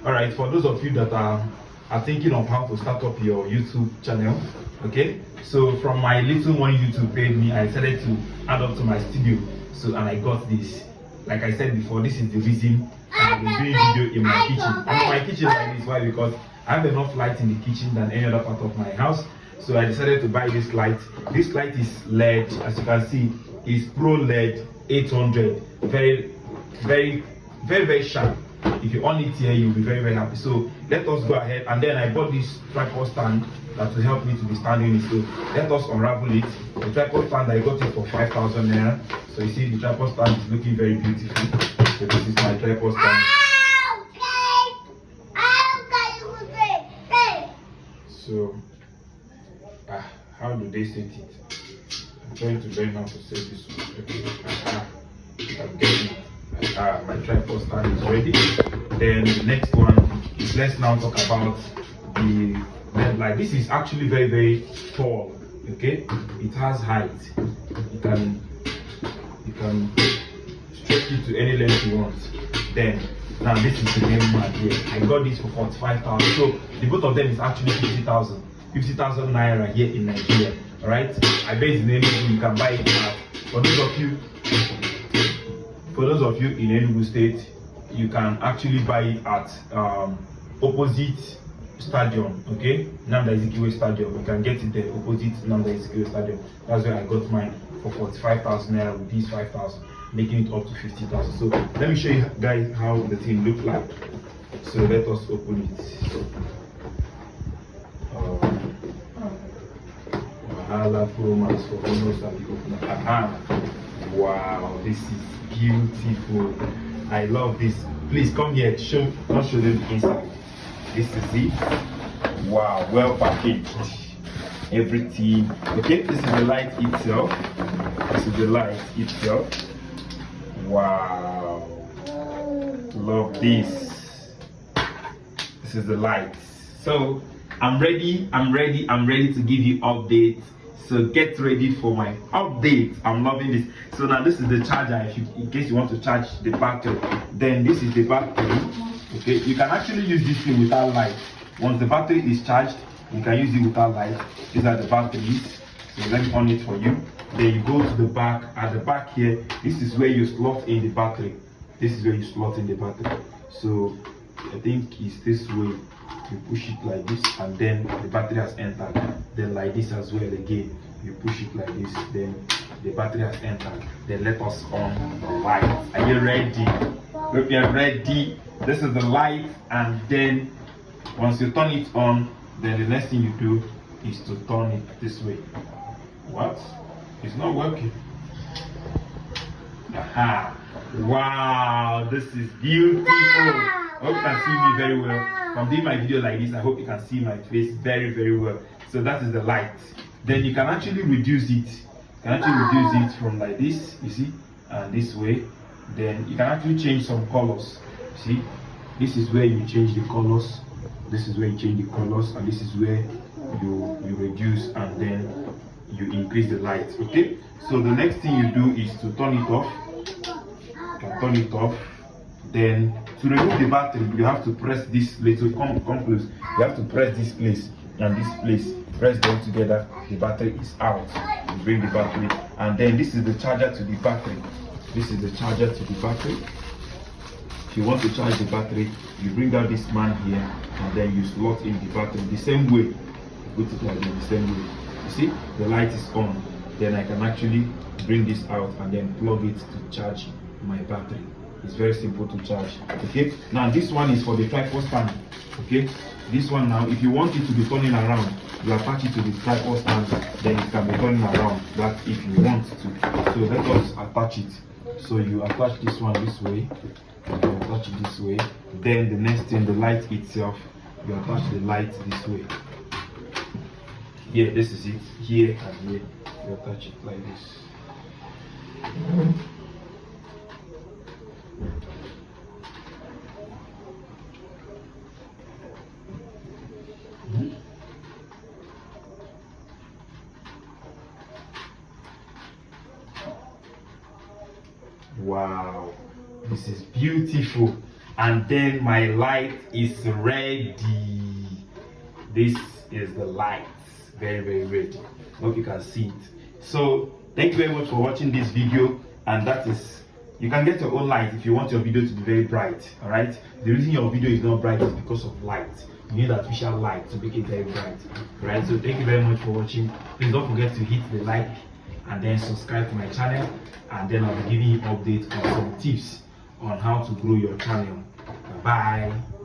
All right, for those of you that are thinking of how to start up your YouTube channel, okay, so from my little money YouTube paid me, I decided to add up to my studio. So, and I got this. Like I said before, this is the reason I've been doing video in my kitchen. And my kitchen like this, why? Because I have enough light in the kitchen than any other part of my house. So I decided to buy this light. This light is LED, as you can see, is Pro LED 800. Very sharp. If you on it here, you'll be very happy. So let us go ahead, and then I bought this tripod stand that will help me to be standing it. So let us unravel it. The tripod stand, I got it for 5,000 naira. So you see the tripod stand is looking very beautiful. So this is my tripod stand. So how do they set it? I'm trying to learn how to set this one. Okay. I'm getting it. My tripod stand is ready. Then the next one is, let's now talk about the LED light. This is actually very tall. Okay, it has height. You can stretch it to any length you want. Then now this is the main one here. I got this for 45,000. So the both of them is actually 50,000 naira here in Nigeria. All right. I bet in Enugu you can buy it at, for those of you in Enugu State, you can actually buy it at opposite stadium. Okay, Nnamdi Azikiwe Stadium. You can get it there opposite Nnamdi Azikiwe Stadium. That's where I got mine for 45,000 naira with these 5,000, making it up to 50,000. So let me show you guys how the thing looks like. So let us open it. Wahala Pro Max for almost at the opener. Wow, this is beautiful. I love this. Please come here. Don't show them the inside. This is it. Wow, well packaged. Everything. Okay, this is the light itself. This is the light itself. Wow, love this. This is the light. So I'm ready to give you updates. So get ready for my update. I'm loving this. So now this is the charger. In case you want to charge the battery, then this is the battery. Okay, you can actually use this thing without light. Once the battery is charged, you can use it without light. These are the batteries. So let me on it for you. Then you go to the back. At the back here, this is where you slot in the battery. This is where you slot in the battery. So I think it's this way. You push it like this, and then the battery has entered. Then like this as well again. You push it like this, then the battery has entered. Then let us on the light. Are you ready? Hope you're ready. This is the light, and then once you turn it on, then the next thing you do is to turn it this way. What? It's not working. Aha! Wow, this is beautiful. I hope you can see me very well. From doing my video like this, I hope you can see my face very well. So that is the light. Then you can actually reduce it. You can actually reduce it from like this, you see, and this way. Then you can actually change some colors. See, this is where you change the colors. This is where you change the colors, and this is where you reduce, and then you increase the light. Okay. So the next thing you do is to turn it off. You can turn it off. Then to remove the battery, you have to press this little come close. You have to press this place and this place. Press them together. The battery is out. You bring the battery, and then this is the charger to the battery. This is the charger to the battery. If you want to charge the battery, you bring out this man here, and then you slot in the battery the same way. You put it like the same way. You see, the light is on. Then I can actually bring this out and then plug it to charge my battery. It's very simple to charge. Okay, now this one is for the tripod stand. Okay, this one now, if you want it to be turning around, you attach it to the tripod stand, then it can be turning around. That if you want to. So let us attach it. So you attach this one this way, you attach it this way. Then the next thing, the light itself, you attach the light this way. Here, this is it. Here and here, you attach it like this. Wow, this is beautiful. and then my light is ready. This is the light, very ready. Hope you can see it. So thank you very much for watching this video, and that is, you can get your own light if you want your video to be very bright. All right, the reason your video is not bright is because of light. You need artificial light to make it very bright. All right, so thank you very much for watching. Please don't forget to hit the like and then subscribe to my channel, and then I'll be giving you updates on some tips on how to grow your channel. Bye bye.